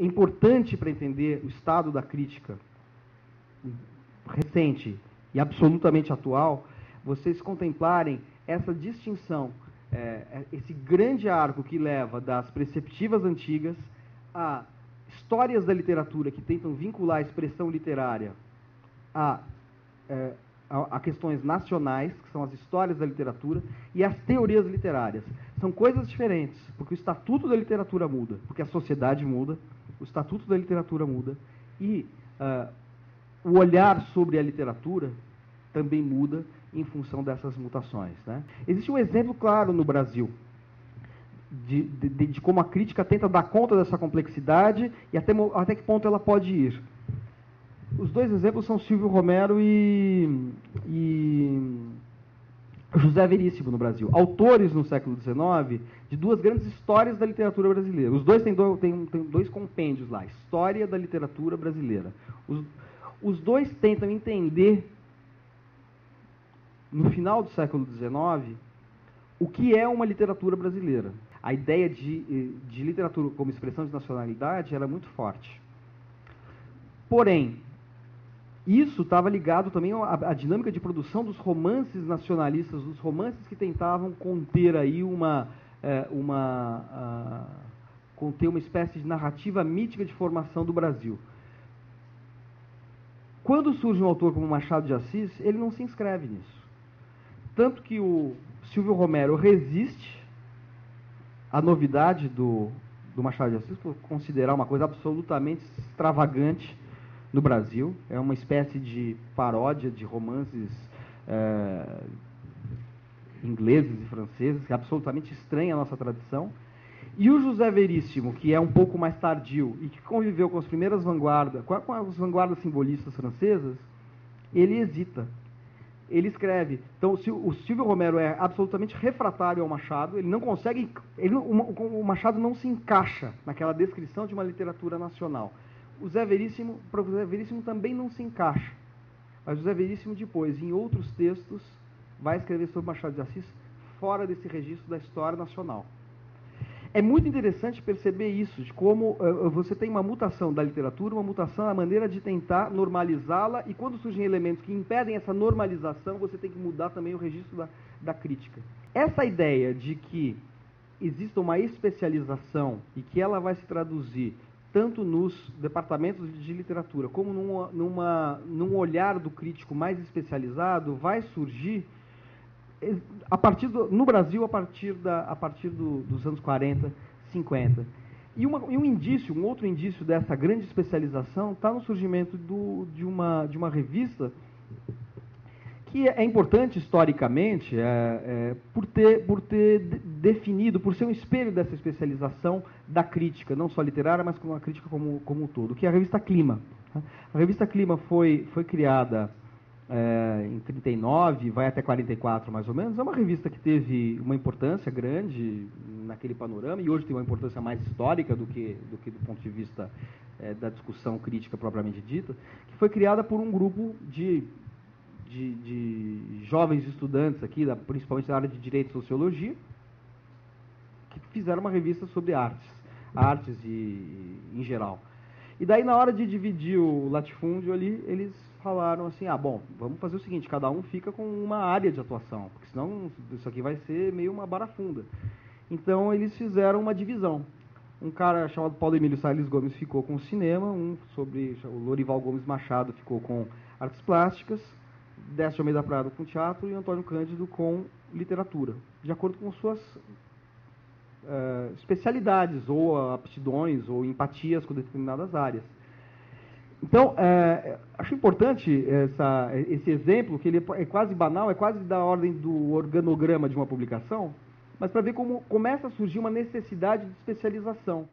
é importante para entender o estado da crítica recente e absolutamente atual, vocês contemplarem essa distinção, esse grande arco que leva das preceptivas antigas a histórias da literatura que tentam vincular a expressão literária a questões nacionais, que são as histórias da literatura, e as teorias literárias. São coisas diferentes, porque o estatuto da literatura muda, porque a sociedade muda, o estatuto da literatura muda, e o olhar sobre a literatura também muda em função dessas mutações, né? Existe um exemplo claro no Brasil de como a crítica tenta dar conta dessa complexidade e até que ponto ela pode ir. Os dois exemplos são Silvio Romero e José Veríssimo no Brasil. Autores no século XIX de duas grandes histórias da literatura brasileira. Os dois têm dois compêndios lá, História da Literatura Brasileira. Os dois tentam entender, no final do século XIX, o que é uma literatura brasileira. A ideia de literatura como expressão de nacionalidade era muito forte. Porém, isso estava ligado também à dinâmica de produção dos romances nacionalistas, dos romances que tentavam conter aí conter uma espécie de narrativa mítica de formação do Brasil. Quando surge um autor como Machado de Assis, ele não se inscreve nisso. Tanto que o Silvio Romero resiste à novidade do Machado de Assis, por considerar uma coisa absolutamente extravagante no Brasil. É uma espécie de paródia de romances ingleses e franceses, que é absolutamente estranha à nossa tradição. E o José Veríssimo, que é um pouco mais tardio e que conviveu com as primeiras vanguardas, com as vanguardas simbolistas francesas, ele hesita. Ele escreve. Então, o Silvio Romero é absolutamente refratário ao Machado, ele não consegue. O Machado não se encaixa naquela descrição de uma literatura nacional. Para o José Veríssimo também não se encaixa. Mas o José Veríssimo, depois, em outros textos, vai escrever sobre Machado de Assis fora desse registro da história nacional. É muito interessante perceber isso, de como você tem uma mutação da literatura, uma mutação na maneira de tentar normalizá-la, e quando surgem elementos que impedem essa normalização, você tem que mudar também o registro da crítica. Essa ideia de que exista uma especialização e que ela vai se traduzir tanto nos departamentos de literatura como num olhar do crítico mais especializado, vai surgir no Brasil a partir dos anos 40, 50. E um outro indício dessa grande especialização está no surgimento de uma revista que é importante historicamente por ter definido, por ser um espelho dessa especialização da crítica, não só literária, mas como a crítica como um todo, que é a revista Clima. A revista Clima foi criada em 39, vai até 44 mais ou menos. É uma revista que teve uma importância grande naquele panorama, e hoje tem uma importância mais histórica do que do ponto de vista da discussão crítica propriamente dita, que foi criada por um grupo de jovens estudantes aqui, principalmente da área de Direito e Sociologia, que fizeram uma revista sobre artes em geral. E daí, na hora de dividir o latifúndio ali, eles falaram assim, bom, vamos fazer o seguinte, cada um fica com uma área de atuação, porque senão isso aqui vai ser meio uma barafunda. Então, eles fizeram uma divisão. Um cara chamado Paulo Emílio Salles Gomes ficou com o cinema, o Lorival Gomes Machado ficou com artes plásticas, Décio Almeida Prado com teatro e Antônio Cândido com literatura, de acordo com suas especialidades, ou aptidões, ou empatias com determinadas áreas. Então, acho importante esse exemplo, que ele é quase banal, é quase da ordem do organograma de uma publicação, mas para ver como começa a surgir uma necessidade de especialização.